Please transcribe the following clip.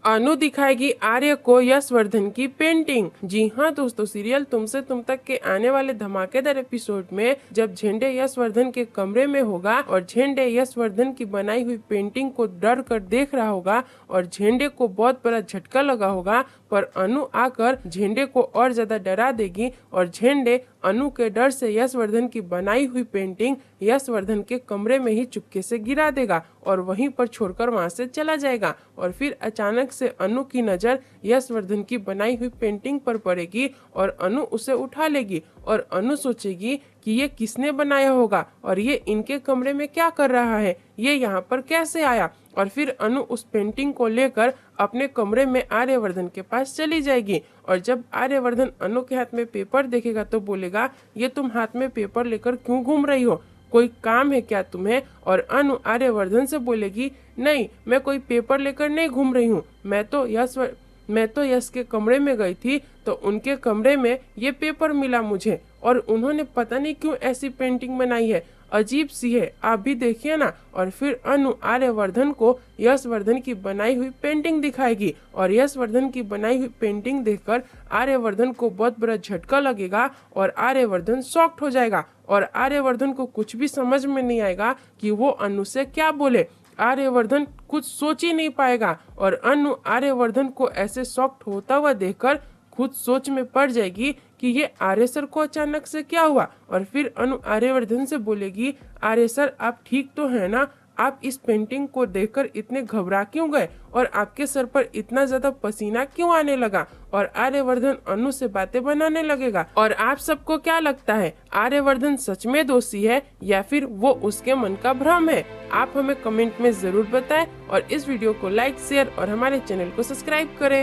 अनु दिखाएगी आर्य को यशवर्धन की पेंटिंग। जी हाँ दोस्तों, सीरियल तुमसे तुम तक के आने वाले धमाकेदार एपिसोड में जब झेंडे यशवर्धन के कमरे में होगा और झेंडे यशवर्धन की बनाई हुई पेंटिंग को डर कर देख रहा होगा और झेंडे को बहुत बड़ा झटका लगा होगा, पर अनु आकर झेंडे को और ज्यादा डरा देगी और झेंडे अनु के डर से यशवर्धन की बनाई हुई पेंटिंग यशवर्धन के कमरे में ही चुपके से गिरा देगा और वहीं पर छोड़कर वहां से चला जाएगा। और फिर अचानक से अनु की नजर यशवर्धन की बनाई हुई पेंटिंग पर पड़ेगी और अनु उसे उठा लेगी और अनु सोचेगी कि ये किसने बनाया होगा और ये इनके कमरे में क्या कर रहा है, ये यहाँ पर कैसे आया। और फिर अनु उस पेंटिंग को लेकर अपने कमरे में आर्यवर्धन के पास चली जाएगी और जब आर्यवर्धन अनु के हाथ में पेपर देखेगा तो बोलेगा, ये तुम हाथ में पेपर लेकर क्यों घूम रही हो, कोई काम है क्या तुम्हें। और अनु आर्यवर्धन से बोलेगी, नहीं मैं कोई पेपर लेकर नहीं घूम रही हूँ, मैं तो यश के कमरे में गई थी तो उनके कमरे में ये पेपर मिला मुझे और उन्होंने पता नहीं क्यों ऐसी पेंटिंग बनाई है, अजीब सी है, आप भी देखिए ना। और फिर अनु आर्यवर्धन को यशवर्धन की बनाई हुई पेंटिंग दिखाएगी और यशवर्धन की बनाई हुई पेंटिंग देखकर आर्यवर्धन को बहुत बड़ा झटका लगेगा और आर्यवर्धन शॉक्ड हो जाएगा और आर्यवर्धन को कुछ भी समझ में नहीं आएगा कि वो अनु से क्या बोले। आर्यवर्धन कुछ सोच ही नहीं पाएगा और अनु आर्यवर्धन को ऐसे शॉक्ड होता हुआ देखकर खुद सोच में पड़ जाएगी कि ये आर्य सर को अचानक से क्या हुआ। और फिर अनु आर्यवर्धन से बोलेगी, आर्य सर आप ठीक तो है ना, आप इस पेंटिंग को देखकर इतने घबरा क्यों गए और आपके सर पर इतना ज्यादा पसीना क्यों आने लगा। और आर्यवर्धन अनु से बातें बनाने लगेगा। और आप सबको क्या लगता है, आर्यवर्धन सच में दोषी है या फिर वो उसके मन का भ्रम है? आप हमें कमेंट में जरूर बताएं और इस वीडियो को लाइक शेयर और हमारे चैनल को सब्सक्राइब करें।